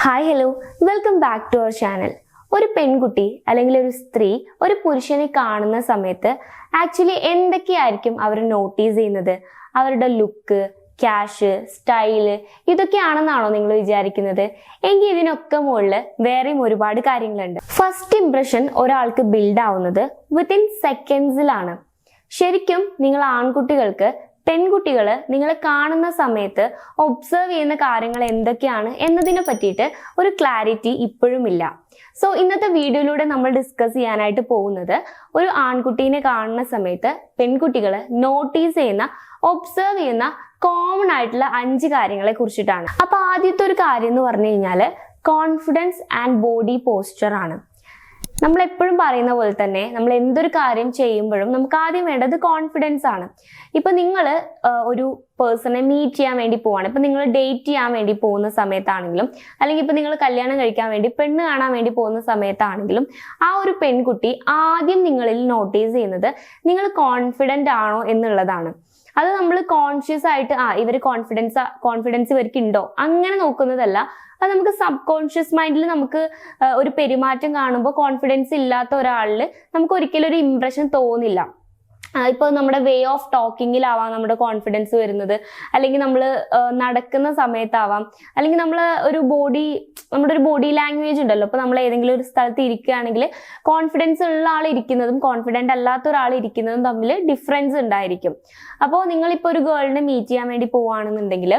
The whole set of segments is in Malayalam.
Hi hello welcome back to our channel. ഒരു പെൺകുട്ടി അല്ലെങ്കിൽ ഒരു സ്ത്രീ ഒരു പുരുഷനെ കാണുന്ന സമയത്ത് ആക്ച്വലി എന്തൊക്കെയായിരിക്കും അവർ നോട്ടീസ് ചെയ്യുന്നത്? അവരുടെ ലുക്ക്, ക്യാഷ്, സ്റ്റൈല് ഇതൊക്കെയാണെന്നാണോ നിങ്ങൾ വിചാരിക്കുന്നത്? എങ്കിൽ ഇതിനൊക്കെ മുകളിൽ വേറെയും ഒരുപാട് കാര്യങ്ങളുണ്ട്. ഫസ്റ്റ് ഇംപ്രഷൻ ഒരാൾക്ക് ബിൽഡ് ആവുന്നത് വിത്തിൻ സെക്കൻഡ്സിലാണ്. ശരിക്കും നിങ്ങൾ ആൺകുട്ടികൾക്ക് പെൺകുട്ടികൾ നിങ്ങളെ കാണുന്ന സമയത്ത് ഒബ്സർവ് ചെയ്യുന്ന കാര്യങ്ങൾ എന്തൊക്കെയാണ് എന്നതിനെ പറ്റിയിട്ട് ഒരു ക്ലാരിറ്റി ഇപ്പോഴും ഇല്ല. സോ ഇന്നത്തെ വീഡിയോയിലൂടെ നമ്മൾ ഡിസ്കസ് ചെയ്യാനായിട്ട് പോകുന്നത് ഒരു ആൺകുട്ടീനെ കാണുന്ന സമയത്ത് പെൺകുട്ടികൾ നോട്ടീസ് ചെയ്യുന്ന, ഒബ്സർവ് ചെയ്യുന്ന കോമൺ ആയിട്ടുള്ള 5 കാര്യങ്ങളെ കുറിച്ചിട്ടാണ്. അപ്പൊ ആദ്യത്തെ ഒരു കാര്യം എന്ന് പറഞ്ഞു കഴിഞ്ഞാൽ കോൺഫിഡൻസ് ആൻഡ് ബോഡി പോസ്ചർ ആണ്. നമ്മൾ എപ്പോഴും പറയുന്ന പോലെ തന്നെ നമ്മൾ എന്തൊരു കാര്യം ചെയ്യുമ്പോഴും നമുക്ക് ആദ്യം വേണ്ടത് കോൺഫിഡൻസ് ആണ്. ഇപ്പൊ നിങ്ങൾ ഒരു പേഴ്സണെ മീറ്റ് ചെയ്യാൻ വേണ്ടി പോവാണ്, ഇപ്പൊ നിങ്ങൾ ഡേറ്റ് ചെയ്യാൻ വേണ്ടി പോകുന്ന സമയത്താണെങ്കിലും, അല്ലെങ്കിൽ ഇപ്പൊ നിങ്ങൾ കല്യാണം കഴിക്കാൻ വേണ്ടി പെണ്ണ് കാണാൻ വേണ്ടി പോകുന്ന സമയത്താണെങ്കിലും, ആ ഒരു പെൺകുട്ടി ആദ്യം നിങ്ങളിൽ നോട്ടീസ് ചെയ്യുന്നത് നിങ്ങൾ കോൺഫിഡന്റ് ആണോ എന്നുള്ളതാണ്. അത് നമ്മൾ കോൺഷ്യസ് ആയിട്ട് ഇവര് കോൺഫിഡൻസ് ഇവർക്ക് ഉണ്ടോ അങ്ങനെ നോക്കുന്നതല്ല. അത് നമുക്ക് സബ് കോൺഷ്യസ് മൈൻഡിൽ നമുക്ക് ഒരു പെരുമാറ്റം കാണുമ്പോൾ കോൺഫിഡൻസ് ഇല്ലാത്ത ഒരാളിൽ നമുക്ക് ഒരിക്കലും ഒരു ഇംപ്രഷൻ തോന്നില്ല. ഇപ്പൊ നമ്മുടെ വേ ഓഫ് ടോക്കിങ്ങിലാവാം നമ്മുടെ കോൺഫിഡൻസ് വരുന്നത്, അല്ലെങ്കിൽ നമ്മൾ നടക്കുന്ന സമയത്താവാം, അല്ലെങ്കിൽ നമ്മുടെ ഒരു ബോഡി ലാംഗ്വേജ് ഉണ്ടല്ലോ. ഇപ്പൊ നമ്മൾ ഏതെങ്കിലും ഒരു സ്ഥലത്ത് ഇരിക്കുകയാണെങ്കിൽ കോൺഫിഡൻസ് ഉള്ള ആൾ ഇരിക്കുന്നതും കോൺഫിഡന്റ് അല്ലാത്ത ഒരാൾ ഇരിക്കുന്നതും തമ്മിൽ ഡിഫറൻസ് ഉണ്ടായിരിക്കും. അപ്പോൾ നിങ്ങളിപ്പോൾ ഒരു ഗേളിനെ മീറ്റ് ചെയ്യാൻ വേണ്ടി പോവുകയാണെന്നുണ്ടെങ്കിൽ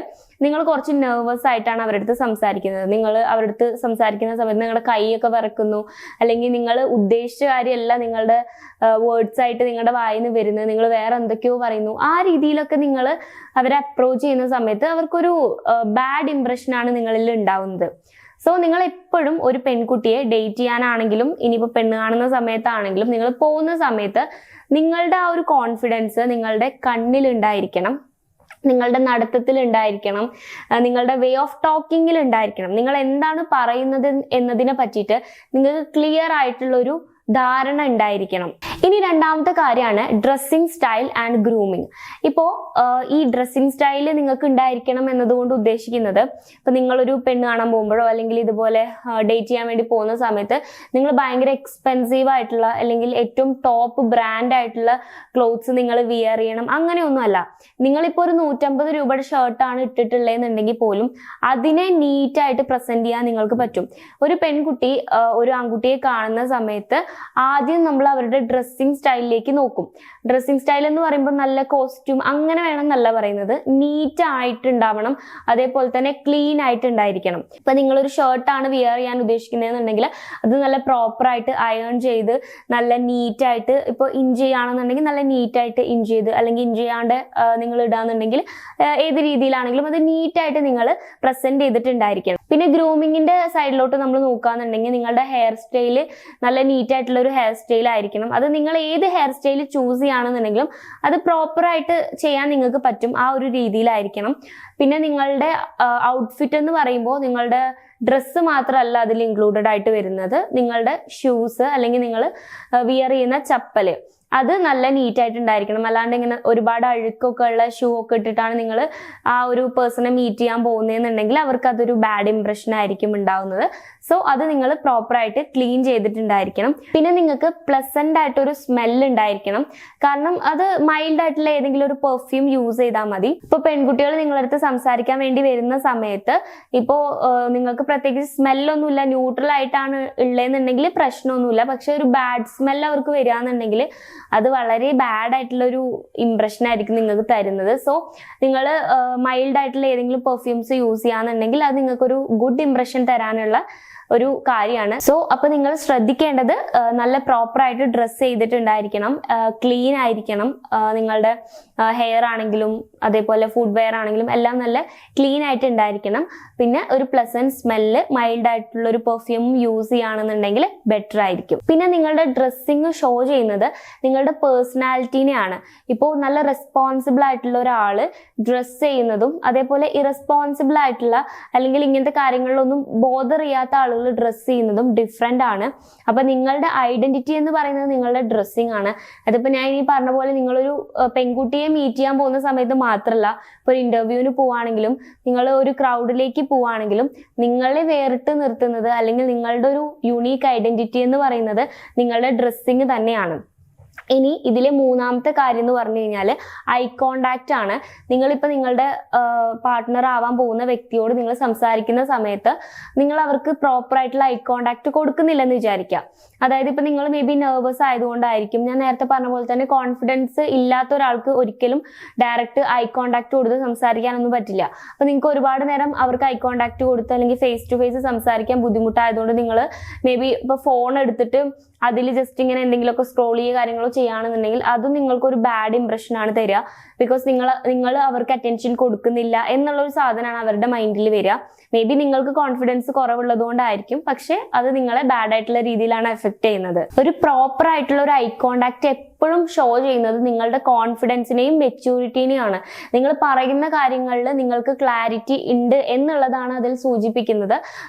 നിങ്ങൾ കുറച്ച് നെർവസ് ആയിട്ടാണ് അവരുടെ അടുത്ത് സംസാരിക്കുന്നത്. നിങ്ങൾ അവരുടെ അടുത്ത് സംസാരിക്കുന്ന സമയത്ത് നിങ്ങളുടെ കൈയൊക്കെ വിറക്കുന്നു, അല്ലെങ്കിൽ നിങ്ങൾ ഉദ്ദേശിച്ച കാര്യമല്ല നിങ്ങളുടെ വേർഡ്സ് ആയിട്ട് നിങ്ങളുടെ വായിന്ന് വരുന്നത്, നിങ്ങൾ വേറെ എന്തൊക്കെയോ പറയുന്നു. ആ രീതിയിലൊക്കെ നിങ്ങൾ അവരെ അപ്രോച്ച് ചെയ്യുന്ന സമയത്ത് അവർക്കൊരു ബാഡ് ഇംപ്രഷനാണ് നിങ്ങളിൽ ഉണ്ടാവുന്നത്. സോ നിങ്ങൾ എപ്പോഴും ഒരു പെൺകുട്ടിയെ ഡേറ്റ് ചെയ്യാനാണെങ്കിലും ഇനിയിപ്പോൾ പെണ്ണ് കാണുന്ന സമയത്താണെങ്കിലും നിങ്ങൾ പോകുന്ന സമയത്ത് നിങ്ങളുടെ ആ ഒരു കോൺഫിഡൻസ് നിങ്ങളുടെ കണ്ണിൽ ഉണ്ടായിരിക്കണം, നിങ്ങളുടെ നടത്തത്തിൽ ഉണ്ടായിരിക്കണം, നിങ്ങളുടെ വേ ഓഫ് ടോക്കിങ്ങിൽ ഉണ്ടായിരിക്കണം. നിങ്ങൾ എന്താണ് പറയുന്നത് എന്നതിനെ പറ്റിയിട്ട് നിങ്ങൾക്ക് ക്ലിയർ ആയിട്ടുള്ളൊരു ധാരണ ഉണ്ടായിരിക്കണം. ഇനി രണ്ടാമത്തെ കാര്യമാണ് ഡ്രസ്സിങ് സ്റ്റൈൽ ആൻഡ് ഗ്രൂമിങ്. ഇപ്പോൾ ഈ ഡ്രസ്സിങ് സ്റ്റൈല് നിങ്ങൾക്ക് ഉണ്ടായിരിക്കണം എന്നതുകൊണ്ട് ഉദ്ദേശിക്കുന്നത്, ഇപ്പൊ നിങ്ങളൊരു പെണ്ണ് കാണാൻ പോകുമ്പോഴോ അല്ലെങ്കിൽ ഇതുപോലെ ഡേറ്റ് ചെയ്യാൻ വേണ്ടി പോകുന്ന സമയത്ത് നിങ്ങൾ ഭയങ്കര എക്സ്പെൻസീവ് ആയിട്ടുള്ള അല്ലെങ്കിൽ ഏറ്റവും ടോപ്പ് ബ്രാൻഡ് ആയിട്ടുള്ള ക്ലോത്ത്സ് നിങ്ങൾ വിയർ ചെയ്യണം, അങ്ങനെയൊന്നും അല്ല. നിങ്ങളിപ്പോൾ ഒരു 150 രൂപയുടെ ഷർട്ടാണ് ഇട്ടിട്ടുള്ളതെന്നുണ്ടെങ്കിൽ പോലും അതിനെ നീറ്റായിട്ട് പ്രസന്റ് ചെയ്യാൻ നിങ്ങൾക്ക് പറ്റും. ഒരു പെൺകുട്ടി ഒരു ആൺകുട്ടിയെ കാണുന്ന സമയത്ത് ആദ്യം നമ്മൾ അവരുടെ ഡ്രസ്സിങ് സ്റ്റൈലിലേക്ക് നോക്കും. ഡ്രസ്സിങ് സ്റ്റൈൽ എന്ന് പറയുമ്പോൾ നല്ല കോസ്റ്റ്യൂം അങ്ങനെ വേണം എന്നല്ല പറയുന്നത്, നീറ്റ് ആയിട്ടുണ്ടാവണം, അതേപോലെ തന്നെ ക്ലീൻ ആയിട്ടുണ്ടായിരിക്കണം. ഇപ്പൊ നിങ്ങളൊരു ഷർട്ടാണ് വിയർ ചെയ്യാൻ ഉദ്ദേശിക്കുന്നതെന്നുണ്ടെങ്കിൽ അത് നല്ല പ്രോപ്പറായിട്ട് അയൺ ചെയ്ത് നല്ല നീറ്റായിട്ട്, ഇപ്പോൾ ഇഞ്ച് ചെയ്യുകയാണെന്നുണ്ടെങ്കിൽ നല്ല നീറ്റായിട്ട് ഇഞ്ച് ചെയ്ത്, അല്ലെങ്കിൽ ഇഞ്ച് ചെയ്യാണ്ട് നിങ്ങൾ ഇടാന്നുണ്ടെങ്കിൽ ഏത് രീതിയിലാണെങ്കിലും അത് നീറ്റായിട്ട് നിങ്ങൾ പ്രസന്റ് ചെയ്തിട്ടുണ്ടായിരിക്കണം. പിന്നെ ഗ്രൂമിങ്ങിന്റെ സൈഡിലോട്ട് നമ്മൾ നോക്കുകയാണെന്നുണ്ടെങ്കിൽ നിങ്ങളുടെ ഹെയർ സ്റ്റൈല് നല്ല നീറ്റായിട്ടുള്ള ഒരു ഹെയർ സ്റ്റൈൽ ആയിരിക്കണം. അത് നിങ്ങൾ ഏത് ഹെയർ സ്റ്റൈൽ ചൂസ് ചെയ്യുകയാണെന്നുണ്ടെങ്കിലും അത് പ്രോപ്പറായിട്ട് ചെയ്യാൻ നിങ്ങൾക്ക് പറ്റും, ആ ഒരു രീതിയിലായിരിക്കണം. പിന്നെ നിങ്ങളുടെ ഔട്ട്ഫിറ്റ് എന്ന് പറയുമ്പോൾ നിങ്ങളുടെ ഡ്രസ്സ് മാത്രമല്ല അതിൽ ഇൻക്ലൂഡഡ് ആയിട്ട് വരുന്നത്, നിങ്ങളുടെ ഷൂസ് അല്ലെങ്കിൽ നിങ്ങൾ വിയർ ചെയ്യുന്ന ചപ്പല് അത് നല്ല നീറ്റായിട്ട് ഉണ്ടായിരിക്കണം. അല്ലാണ്ട് ഇങ്ങനെ ഒരുപാട് അഴുക്കൊക്കെ ഉള്ള ഷൂ ഒക്കെ ഇട്ടിട്ടാണ് നിങ്ങൾ ആ ഒരു പേഴ്സണെ മീറ്റ് ചെയ്യാൻ പോകുന്നതെന്നുണ്ടെങ്കിൽ അവർക്ക് അതൊരു ബാഡ് ഇംപ്രഷൻ ആയിരിക്കും ഉണ്ടാവുന്നത്. സോ അത് നിങ്ങൾ പ്രോപ്പറായിട്ട് ക്ലീൻ ചെയ്തിട്ടുണ്ടായിരിക്കണം. പിന്നെ നിങ്ങൾക്ക് പ്ലസന്റ് ആയിട്ടൊരു സ്മെല്ല് ഉണ്ടായിരിക്കണം. കാരണം അത് മൈൽഡ് ആയിട്ടുള്ള ഏതെങ്കിലും ഒരു പെർഫ്യൂം യൂസ് ചെയ്താൽ മതി. ഇപ്പൊ പെൺകുട്ടികൾ നിങ്ങളുടെ അടുത്ത് സംസാരിക്കാൻ വേണ്ടി വരുന്ന സമയത്ത് ഇപ്പോൾ നിങ്ങൾക്ക് പ്രത്യേകിച്ച് സ്മെല്ലൊന്നുമില്ല, ന്യൂട്രൽ ആയിട്ടാണ് ഉള്ളതെന്നുണ്ടെങ്കിൽ പ്രശ്നമൊന്നുമില്ല. പക്ഷെ ഒരു ബാഡ് സ്മെല്ല് അവർക്ക് വരികയാണെന്നുണ്ടെങ്കിൽ അത് വളരെ ബാഡ് ആയിട്ടുള്ള ഒരു ഇംപ്രഷൻ ആയിരിക്കും നിങ്ങൾക്ക് തരുന്നത്. സോ നിങ്ങൾ മൈൽഡ് ആയിട്ടുള്ള ഏതെങ്കിലും പെർഫ്യൂംസ് യൂസ് ചെയ്യാന്നുണ്ടെങ്കിൽ അത് നിങ്ങൾക്കൊരു ഗുഡ് ഇംപ്രഷൻ തരാനുള്ള ഒരു കാര്യമാണ്. സോ അപ്പൊ നിങ്ങൾ ശ്രദ്ധിക്കേണ്ടത് നല്ല പ്രോപ്പറായിട്ട് ഡ്രസ്സ് ചെയ്തിട്ടുണ്ടായിരിക്കണം, ക്ലീൻ ആയിരിക്കണം. നിങ്ങളുടെ ഹെയർ ആണെങ്കിലും അതേപോലെ ഫുഡ് വെയർ ആണെങ്കിലും എല്ലാം നല്ല ക്ലീൻ ആയിട്ട് ഉണ്ടായിരിക്കണം. പിന്നെ ഒരു പ്ലസന്റ് സ്മെല്ല്, മൈൽഡ് ആയിട്ടുള്ള ഒരു പെർഫ്യൂം യൂസ് ചെയ്യുകയാണെന്നുണ്ടെങ്കിൽ ബെറ്റർ ആയിരിക്കും. പിന്നെ നിങ്ങളുടെ ഡ്രസ്സിങ് ഷോ ചെയ്യുന്നത് നിങ്ങളുടെ പേഴ്സണാലിറ്റീനെയാണ്. ഇപ്പോൾ നല്ല റെസ്പോൺസിബിൾ ആയിട്ടുള്ള ഒരാള് ഡ്രസ്സ് ചെയ്യുന്നതും അതേപോലെ ഇറസ്പോൺസിബിൾ ആയിട്ടുള്ള അല്ലെങ്കിൽ ഇങ്ങനത്തെ കാര്യങ്ങളിലൊന്നും ബോധർ ചെയ്യാത്ത ആളുകൾ ഡ്രസ്സ് ചെയ്യുന്നതും ഡിഫറെന്റ് ആണ്. അപ്പൊ നിങ്ങളുടെ ഐഡന്റിറ്റി എന്ന് പറയുന്നത് നിങ്ങളുടെ ഡ്രസ്സിങ് ആണ്. അതിപ്പോ ഞാൻ ഈ പറഞ്ഞ പോലെ നിങ്ങളൊരു പെൺകുട്ടിയെ മീറ്റ് ചെയ്യാൻ പോകുന്ന സമയത്ത് മാത്രമല്ല, ഇപ്പൊ ഒരു ഇന്റർവ്യൂവിന് പോവാണെങ്കിലും നിങ്ങൾ ഒരു ക്രൗഡിലേക്ക് പോവുകയാണെങ്കിലും നിങ്ങളെ വേറിട്ട് നിർത്തുന്നത് അല്ലെങ്കിൽ നിങ്ങളുടെ ഒരു യുണീക്ക് ഐഡന്റിറ്റി എന്ന് പറയുന്നത് നിങ്ങളുടെ ഡ്രസ്സിങ് തന്നെയാണ്. ഇനി ഇതിലെ മൂന്നാമത്തെ കാര്യം എന്ന് പറഞ്ഞു കഴിഞ്ഞാൽ ഐ കോണ്ടാക്ട് ആണ്. നിങ്ങളിപ്പോൾ നിങ്ങളുടെ പാർട്ട്ണർ ആവാൻ പോകുന്ന വ്യക്തിയോട് നിങ്ങൾ സംസാരിക്കുന്ന സമയത്ത് നിങ്ങൾ അവർക്ക് പ്രോപ്പർ ആയിട്ടുള്ള ഐ കോണ്ടാക്ട് കൊടുക്കുന്നില്ലെന്ന് വിചാരിക്കുക. അതായത് ഇപ്പൊ നിങ്ങൾ മേ ബി നെർവസ് ആയതുകൊണ്ടായിരിക്കും. ഞാൻ നേരത്തെ പറഞ്ഞ പോലെ തന്നെ കോൺഫിഡൻസ് ഇല്ലാത്ത ഒരാൾക്ക് ഒരിക്കലും ഡയറക്റ്റ് ഐ കോണ്ടാക്ട് കൊടുത്ത് സംസാരിക്കാനൊന്നും പറ്റില്ല. അപ്പൊ നിങ്ങൾക്ക് ഒരുപാട് നേരം അവർക്ക് ഐ കോണ്ടാക്ട് കൊടുത്ത് അല്ലെങ്കിൽ ഫേസ് ടു ഫേസ് സംസാരിക്കാൻ ബുദ്ധിമുട്ടായതുകൊണ്ട് നിങ്ങൾ മേ ബി ഇപ്പൊ ഫോൺ എടുത്തിട്ട് അതിൽ ജസ്റ്റ് ഇങ്ങനെ എന്തെങ്കിലുമൊക്കെ സ്ക്രോൾ ചെയ്യുക കാര്യങ്ങളോ ചെയ്യുകയാണെന്നുണ്ടെങ്കിൽ അതും നിങ്ങൾക്കൊരു ബാഡ് ഇംപ്രഷൻ ആണ് തരിക. ബിക്കോസ് നിങ്ങൾ അവർക്ക് അറ്റൻഷൻ കൊടുക്കുന്നില്ല എന്നുള്ള ഒരു സാധനമാണ് അവരുടെ മൈൻഡിൽ വരിക. മേ ബി നിങ്ങൾക്ക് കോൺഫിഡൻസ് കുറവുള്ളത് കൊണ്ടായിരിക്കും, പക്ഷെ അത് നിങ്ങളെ ബാഡ് ആയിട്ടുള്ള രീതിയിലാണ് എഫക്ട് ചെയ്യുന്നത്. ഒരു പ്രോപ്പർ ആയിട്ടുള്ള ഒരു ഐ കോണ്ടാക്ട് എപ്പോഴും ഷോ ചെയ്യുന്നത് നിങ്ങളുടെ കോൺഫിഡൻസിനെയും മെച്യൂരിറ്റിനെയാണ്. നിങ്ങൾ പറയുന്ന കാര്യങ്ങളിൽ നിങ്ങൾക്ക് ക്ലാരിറ്റി ഉണ്ട് എന്നുള്ളതാണ് അതിൽ സൂചിപ്പിക്കുന്നത്.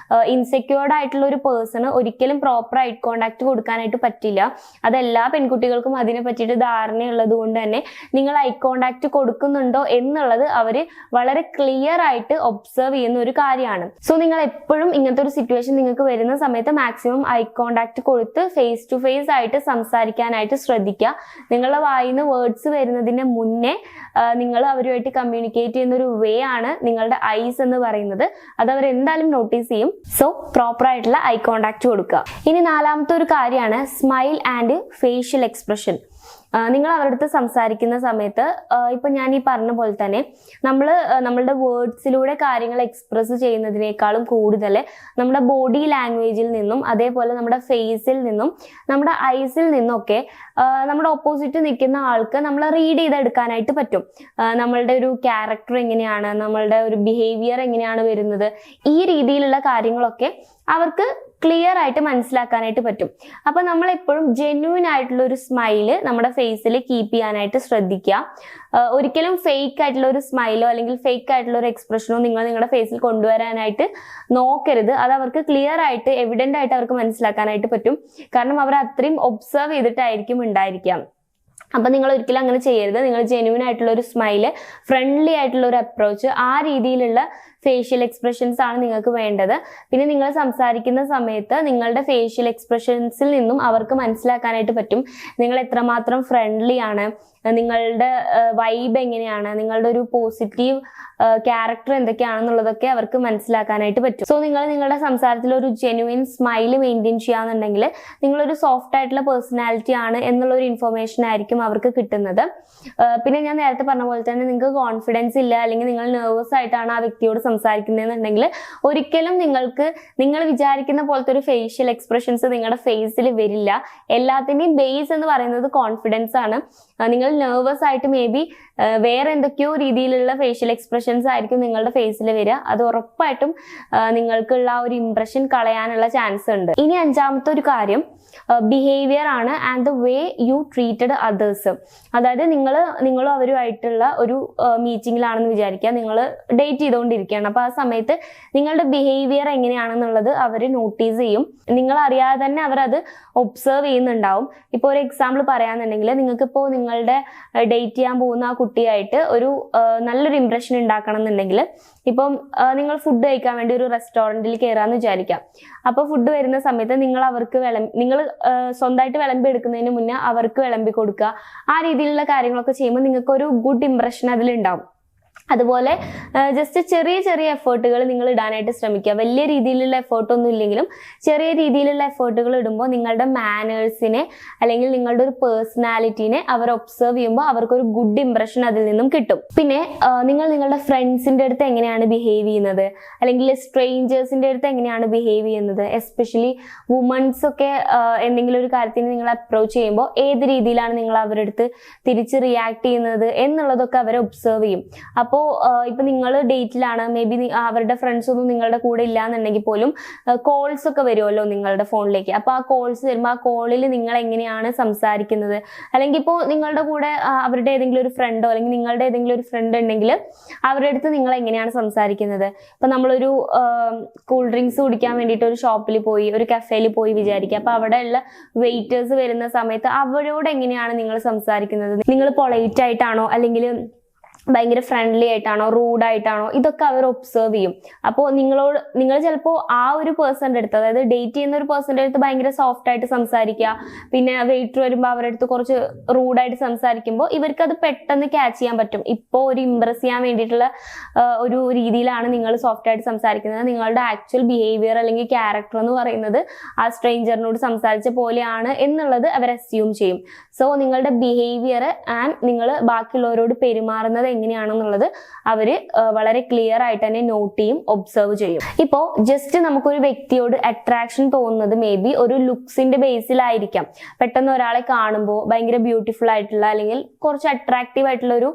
ഇൻസെക്യൂർഡ് ആയിട്ടുള്ള ഒരു പേഴ്സണ് ഒരിക്കലും പ്രോപ്പർ ഐ കോണ്ടാക്ട് കൊടുക്കാനായിട്ട് പറ്റില്ല. അതെല്ലാ പെൺകുട്ടികൾക്കും അതിനെ പറ്റിയിട്ട് ധാരണയുള്ളത് കൊണ്ട് തന്നെ നിങ്ങൾ ഐ കോണ്ടാക്ട് കൊടുക്കുന്നുണ്ടോ എന്നുള്ളത് അവര് വളരെ ക്ലിയർ ആയിട്ട് ഒബ്സർവ് ചെയ്യുന്ന ഒരു കാര്യമാണ്. സോ നിങ്ങൾ എപ്പോഴും ഇങ്ങനത്തെ ഒരു സിറ്റുവേഷൻ നിങ്ങൾക്ക് വരുന്ന സമയത്ത് മാക്സിമം ഐ കോണ്ടാക്ട് കൊടുത്ത് ഫേസ് ടു ഫേസ് ആയിട്ട് സംസാരിക്കാനായിട്ട് ശ്രദ്ധിക്കുക. നിങ്ങളുടെ വായിന്ന് വേർഡ്സ് വരുന്നതിന് മുന്നേ നിങ്ങൾ അവരുമായിട്ട് കമ്മ്യൂണിക്കേറ്റ് ചെയ്യുന്ന ഒരു വേ ആണ് നിങ്ങളുടെ ഐസ് എന്ന് പറയുന്നത്. അത് അവർ എന്തായാലും നോട്ടീസ് ചെയ്യും. സോ പ്രോപ്പർ ആയിട്ടുള്ള ഐ കോണ്ടാക്ട് കൊടുക്കുക. ഇനി നാലാമത്തെ ഒരു കാര്യമാണ് സ്മൈൽ ആൻഡ് ഫേഷ്യൽ എക്സ്പ്രഷൻ. നിങ്ങൾ അവരുടെ അടുത്ത് സംസാരിക്കുന്ന സമയത്ത് ഇപ്പൊ ഞാൻ ഈ പറഞ്ഞ പോലെ തന്നെ നമ്മളുടെ വേർഡ്സിലൂടെ കാര്യങ്ങൾ എക്സ്പ്രസ് ചെയ്യുന്നതിനേക്കാളും കൂടുതൽ നമ്മുടെ ബോഡി ലാംഗ്വേജിൽ നിന്നും അതേപോലെ നമ്മുടെ ഫേസിൽ നിന്നും നമ്മുടെ ഐസിൽ നിന്നൊക്കെ നമ്മുടെ ഓപ്പോസിറ്റ് നിൽക്കുന്ന ആൾക്ക് നമ്മൾ റീഡ് ചെയ്തെടുക്കാനായിട്ട് പറ്റും. നമ്മളുടെ ഒരു ക്യാരക്ടർ എങ്ങനെയാണ്, നമ്മളുടെ ഒരു ബിഹേവിയർ എങ്ങനെയാണ് വരുന്നത്, ഈ രീതിയിലുള്ള കാര്യങ്ങളൊക്കെ അവർക്ക് ക്ലിയർ ആയിട്ട് മനസ്സിലാക്കാനായിട്ട് പറ്റും. അപ്പൊ നമ്മൾ എപ്പോഴും ജെന്യൂൻ ആയിട്ടുള്ള ഒരു സ്മൈല് നമ്മുടെ ഫേസിൽ കീപ്പ് ചെയ്യാനായിട്ട് ശ്രദ്ധിക്കുക. ഒരിക്കലും ഫേക്ക് ആയിട്ടുള്ള ഒരു സ്മൈലോ അല്ലെങ്കിൽ ഫേക്ക് ആയിട്ടുള്ള ഒരു എക്സ്പ്രഷനോ നിങ്ങൾ നിങ്ങളുടെ ഫേസിൽ കൊണ്ടുവരാനായിട്ട് നോക്കരുത്. അത് അവർക്ക് ക്ലിയർ ആയിട്ട് എവിഡന്റ് ആയിട്ട് അവർക്ക് മനസ്സിലാക്കാനായിട്ട് പറ്റും. കാരണം അവർ അത്രയും ഒബ്സർവ് ചെയ്തിട്ടായിരിക്കും ഉണ്ടായിരിക്കാം. അപ്പൊ നിങ്ങൾ ഒരിക്കലും അങ്ങനെ ചെയ്യരുത്. നിങ്ങൾ ജെന്യൂൻ ആയിട്ടുള്ള ഒരു സ്മൈല്, ഫ്രണ്ട്ലി ആയിട്ടുള്ള ഒരു അപ്രോച്ച്, ആ രീതിയിലുള്ള ഫേഷ്യൽ എക്സ്പ്രഷൻസ് ആണ് നിങ്ങൾക്ക് വേണ്ടത്. പിന്നെ നിങ്ങൾ സംസാരിക്കുന്ന സമയത്ത് നിങ്ങളുടെ ഫേഷ്യൽ എക്സ്പ്രഷൻസിൽ നിന്നും അവർക്ക് മനസ്സിലാക്കാനായിട്ട് പറ്റും നിങ്ങൾ എത്രമാത്രം ഫ്രണ്ട്ലി ആണ്, നിങ്ങളുടെ വൈബ് എങ്ങനെയാണ്, നിങ്ങളുടെ ഒരു പോസിറ്റീവ് ക്യാരക്ടർ എന്തൊക്കെയാണെന്നുള്ളതൊക്കെ അവർക്ക് മനസ്സിലാക്കാനായിട്ട് പറ്റും. സോ നിങ്ങൾ നിങ്ങളുടെ സംസാരത്തിൽ ഒരു ജെന്യുവൻ സ്മൈൽ മെയിൻറ്റെയിൻ ചെയ്യാന്നുണ്ടെങ്കിൽ നിങ്ങളൊരു സോഫ്റ്റ് ആയിട്ടുള്ള പേഴ്സണാലിറ്റി ആണ് എന്നുള്ളൊരു ഇൻഫർമേഷൻ ആയിരിക്കും അവർക്ക് കിട്ടുന്നത്. പിന്നെ ഞാൻ നേരത്തെ പറഞ്ഞ പോലെ തന്നെ നിങ്ങൾക്ക് കോൺഫിഡൻസ് ഇല്ല അല്ലെങ്കിൽ നിങ്ങൾ നെർവസ് ആയിട്ടാണ് ആ വ്യക്തിയോട് സംസാരിക്കുന്നതെന്നുണ്ടെങ്കിൽ ഒരിക്കലും നിങ്ങൾ വിചാരിക്കുന്ന പോലത്തെ ഒരു ഫേഷ്യൽ എക്സ്പ്രഷൻസ് നിങ്ങളുടെ ഫേസിൽ വരില്ല. എല്ലാത്തിന്റെയും ബേസ് എന്ന് പറയുന്നത് കോൺഫിഡൻസ് ആണ്. നിങ്ങൾ നെർവസ് ആയിട്ട് മേ ബി വേറെ എന്തൊക്കെയോ രീതിയിലുള്ള ഫേഷ്യൽ എക്സ്പ്രഷൻസ് ആയിരിക്കും നിങ്ങളുടെ ഫേസിൽ വരിക. അത് ഉറപ്പായിട്ടും നിങ്ങൾക്കുള്ള ആ ഒരു ഇംപ്രഷൻ കളയാനുള്ള ചാൻസ് ഉണ്ട്. ഇനി അഞ്ചാമത്തെ ഒരു കാര്യം ബിഹേവിയർ ആണ് and the way you treated others. അതായത് നിങ്ങളും അവരുമായിട്ടുള്ള ഒരു മീറ്റിംഗിലാണെന്ന് വിചാരിക്കുക, നിങ്ങൾ ഡേറ്റ് ചെയ്തുകൊണ്ടിരിക്കുകയാണ്. അപ്പൊ ആ സമയത്ത് നിങ്ങളുടെ ബിഹേവിയർ എങ്ങനെയാണെന്നുള്ളത് അവർ നോട്ടീസ് ചെയ്യും. നിങ്ങൾ അറിയാതെ തന്നെ അവരത് ഒബ്സർവ് ചെയ്യുന്നുണ്ടാവും. ഇപ്പോൾ ഒരു എക്സാമ്പിൾ പറയാന്നുണ്ടെങ്കിൽ നിങ്ങൾക്കിപ്പോൾ നിങ്ങളുടെ ഡേറ്റ് ചെയ്യാൻ പോകുന്ന ആ കുട്ടിയായിട്ട് ഒരു നല്ലൊരു ഇംപ്രഷൻ ഉണ്ടാക്കണം എന്നുണ്ടെങ്കിൽ ഇപ്പം നിങ്ങൾ ഫുഡ് കഴിക്കാൻ വേണ്ടി ഒരു റെസ്റ്റോറൻറ്റിൽ കയറാന്ന് വിചാരിക്കാം. അപ്പോൾ ഫുഡ് വരുന്ന സമയത്ത് നിങ്ങൾ സ്വന്തമായിട്ട് വിളമ്പി എടുക്കുന്നതിന് മുന്നേ അവർക്ക് വിളമ്പി കൊടുക്കുക. ആ രീതിയിലുള്ള കാര്യങ്ങളൊക്കെ ചെയ്യുമ്പോൾ നിങ്ങൾക്ക് ഒരു ഗുഡ് ഇംപ്രഷൻ അതിലുണ്ടാവും. അതുപോലെ ജസ്റ്റ് ചെറിയ ചെറിയ എഫേർട്ടുകൾ നിങ്ങൾ ഇടാനായിട്ട് ശ്രമിക്കുക. വലിയ രീതിയിലുള്ള എഫേർട്ടൊന്നും ഇല്ലെങ്കിലും ചെറിയ രീതിയിലുള്ള എഫേർട്ടുകൾ ഇടുമ്പോൾ നിങ്ങളുടെ മാനേഴ്സിനെ അല്ലെങ്കിൽ നിങ്ങളുടെ ഒരു പേഴ്സണാലിറ്റീനെ അവർ ഒബ്സർവ് ചെയ്യുമ്പോൾ അവർക്കൊരു ഗുഡ് ഇംപ്രഷൻ അതിൽ നിന്നും കിട്ടും. പിന്നെ നിങ്ങൾ നിങ്ങളുടെ ഫ്രണ്ട്സിൻ്റെ അടുത്ത് എങ്ങനെയാണ് ബിഹേവ് ചെയ്യുന്നത്, അല്ലെങ്കിൽ സ്ട്രേഞ്ചേഴ്സിൻ്റെ അടുത്ത് എങ്ങനെയാണ് ബിഹേവ് ചെയ്യുന്നത്, എസ്പെഷ്യലി വുമൺസ് ഒക്കെ എന്തെങ്കിലും ഒരു കാര്യത്തിന് നിങ്ങൾ അപ്രോച്ച് ചെയ്യുമ്പോൾ ഏത് രീതിയിലാണ് നിങ്ങൾ അവരുടെ അടുത്ത് തിരിച്ച് റിയാക്ട് ചെയ്യുന്നത് എന്നുള്ളതൊക്കെ അവർ ഒബ്സർവ് ചെയ്യും. അപ്പോൾ ഇപ്പൊ നിങ്ങൾ ഡേറ്റിലാണ്, മേ ബി അവരുടെ ഫ്രണ്ട്സ് ഒന്നും നിങ്ങളുടെ കൂടെ ഇല്ലാന്നുണ്ടെങ്കിൽ പോലും കോൾസ് ഒക്കെ വരുമല്ലോ നിങ്ങളുടെ ഫോണിലേക്ക്. അപ്പൊ ആ കോൾസ് വരുമ്പോൾ ആ കോളിൽ നിങ്ങൾ എങ്ങനെയാണ് സംസാരിക്കുന്നത്, അല്ലെങ്കിൽ ഇപ്പോൾ നിങ്ങളുടെ കൂടെ അവരുടെ ഏതെങ്കിലും ഒരു ഫ്രണ്ടോ അല്ലെങ്കിൽ നിങ്ങളുടെ ഏതെങ്കിലും ഒരു ഫ്രണ്ട് ഉണ്ടെങ്കിൽ അവരുടെ അടുത്ത് നിങ്ങൾ എങ്ങനെയാണ് സംസാരിക്കുന്നത്. ഇപ്പൊ നമ്മളൊരു കൂൾ ഡ്രിങ്ക്സ് കുടിക്കാൻ വേണ്ടിയിട്ട് ഒരു ഷോപ്പിൽ പോയി, ഒരു കഫേയിൽ പോയി വിചാരിക്കുക. അപ്പൊ അവിടെയുള്ള വെയിറ്റേഴ്സ് വരുന്ന സമയത്ത് അവരോട് എങ്ങനെയാണ് നിങ്ങൾ സംസാരിക്കുന്നത്, നിങ്ങൾ പൊളൈറ്റ് ആയിട്ടാണോ അല്ലെങ്കിൽ ഭയങ്കര ഫ്രണ്ട്ലി ആയിട്ടാണോ റൂഡായിട്ടാണോ, ഇതൊക്കെ അവർ ഒബ്സർവ് ചെയ്യും. അപ്പോൾ നിങ്ങൾ ചിലപ്പോൾ ആ ഒരു പേഴ്സന്റെ അടുത്ത്, അതായത് ഡേറ്റ് ചെയ്യുന്ന ഒരു പേഴ്സന്റെ അടുത്ത് ഭയങ്കര സോഫ്റ്റ് ആയിട്ട് സംസാരിക്കുക, പിന്നെ വെയിറ്റർ വരുമ്പോൾ അവരുടെ അടുത്ത് കുറച്ച് റൂഡായിട്ട് സംസാരിക്കുമ്പോൾ ഇവർക്ക് അത് പെട്ടെന്ന് ക്യാച്ച് ചെയ്യാൻ പറ്റും. ഇപ്പോൾ ഒരു ഇംപ്രസ് ചെയ്യാൻ വേണ്ടിയിട്ടുള്ള ഒരു രീതിയിലാണ് നിങ്ങൾ സോഫ്റ്റ് ആയിട്ട് സംസാരിക്കുന്നത്. നിങ്ങളുടെ ആക്ച്വൽ ബിഹേവിയർ അല്ലെങ്കിൽ ക്യാരക്ടർ എന്ന് പറയുന്നത് ആ സ്ട്രേഞ്ചറിനോട് സംസാരിച്ച പോലെയാണ് എന്നുള്ളത് അവർ അസ്യൂം ചെയ്യും. സോ നിങ്ങളുടെ ബിഹേവിയർ ആൻഡ് നിങ്ങൾ ബാക്കിയുള്ളവരോട് പെരുമാറുന്നത് എങ്ങനെയാണെന്നുള്ളത് അവര് വളരെ ക്ലിയർ ആയിട്ട് തന്നെ നോട്ട് ചെയ്യും, ഒബ്സർവ് ചെയ്യും. ഇപ്പോ ജസ്റ്റ് നമുക്കൊരു വ്യക്തിയോട് അട്രാക്ഷൻ തോന്നുന്നത് മേ ബി ഒരു ലുക്സിന്റെ ബേസിലായിരിക്കാം. പെട്ടെന്ന് ഒരാളെ കാണുമ്പോൾ ഭയങ്കര ബ്യൂട്ടിഫുൾ ആയിട്ടുള്ള അല്ലെങ്കിൽ കുറച്ച് അട്രാക്റ്റീവ് ആയിട്ടുള്ള ഒരു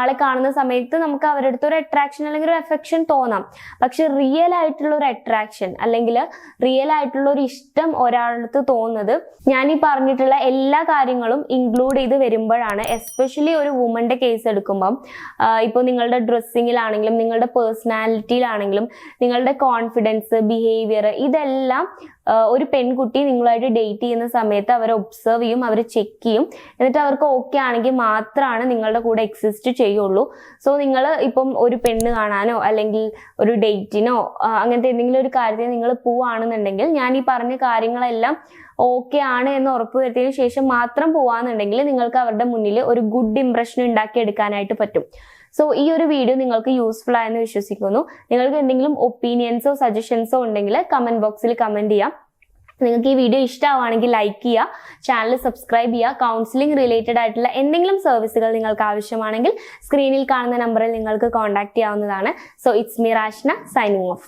ആളെ കാണുന്ന സമയത്ത് നമുക്ക് അവരുടെ അടുത്ത് ഒരു അട്രാക്ഷൻ അല്ലെങ്കിൽ ഒരു അഫെക്ഷൻ തോന്നാം. പക്ഷെ റിയൽ ആയിട്ടുള്ള ഒരു അട്രാക്ഷൻ അല്ലെങ്കിൽ റിയൽ ആയിട്ടുള്ള ഒരു ഇഷ്ടം ഒരാളടുത്ത് തോന്നുന്നത് ഞാൻ ഈ പറഞ്ഞിട്ടുള്ള എല്ലാ കാര്യങ്ങളും ഇൻക്ലൂഡ് ചെയ്ത് വരുമ്പോഴാണ്. എസ്പെഷ്യലി ഒരു വുമന്റെ കേസ് എടുക്കുമ്പം ഇപ്പോൾ നിങ്ങളുടെ ഡ്രസ്സിങ്ങിലാണെങ്കിലും നിങ്ങളുടെ പേഴ്സണാലിറ്റിയിലാണെങ്കിലും നിങ്ങളുടെ കോൺഫിഡൻസ്, ബിഹേവിയർ, ഇതെല്ലാം ഒരു പെൺകുട്ടി നിങ്ങളായിട്ട് ഡേറ്റ് ചെയ്യുന്ന സമയത്ത് അവരെ ഒബ്സർവ് ചെയ്യും, അവർ ചെക്ക് ചെയ്യും. എന്നിട്ട് അവർക്ക് ഓക്കെ ആണെങ്കിൽ മാത്രമാണ് നിങ്ങളുടെ കൂടെ എക്സിസ്റ്റ് ചെയ്യുള്ളൂ. സോ നിങ്ങൾ ഇപ്പം ഒരു പെണ്ണ് കാണാനോ അല്ലെങ്കിൽ ഒരു ഡേറ്റിനോ അങ്ങനത്തെ എന്തെങ്കിലും ഒരു കാര്യത്തിന് നിങ്ങൾ പോവാണെന്നുണ്ടെങ്കിൽ ഞാൻ ഈ പറഞ്ഞ കാര്യങ്ങളെല്ലാം ഓക്കെ ആണ് എന്ന് ഉറപ്പ് വരുത്തിയതിനു ശേഷം മാത്രം പോവാന്നുണ്ടെങ്കിൽ നിങ്ങൾക്ക് അവരുടെ മുന്നിൽ ഒരു ഗുഡ് ഇംപ്രഷൻ ഉണ്ടാക്കി എടുക്കാനായിട്ട് പറ്റും. സോ ഈ ഒരു വീഡിയോ നിങ്ങൾക്ക് യൂസ്ഫുൾ ആയെന്ന് വിശ്വസിക്കുന്നു. നിങ്ങൾക്ക് എന്തെങ്കിലും ഒപ്പീനിയൻസോ സജഷൻസോ ഉണ്ടെങ്കിൽ കമന്റ് ബോക്സിൽ കമന്റ് ചെയ്യാം. നിങ്ങൾക്ക് ഈ വീഡിയോ ഇഷ്ടമാവുകയാണെങ്കിൽ ലൈക്ക് ചെയ്യുക, ചാനൽ സബ്സ്ക്രൈബ് ചെയ്യുക. കൗൺസിലിംഗ് റിലേറ്റഡ് ആയിട്ടുള്ള എന്തെങ്കിലും സർവീസുകൾ നിങ്ങൾക്ക് ആവശ്യമാണെങ്കിൽ സ്ക്രീനിൽ കാണുന്ന നമ്പറിൽ നിങ്ങൾക്ക് കോൺടാക്ട് ചെയ്യാവുന്നതാണ്. So it's me Rashna signing of.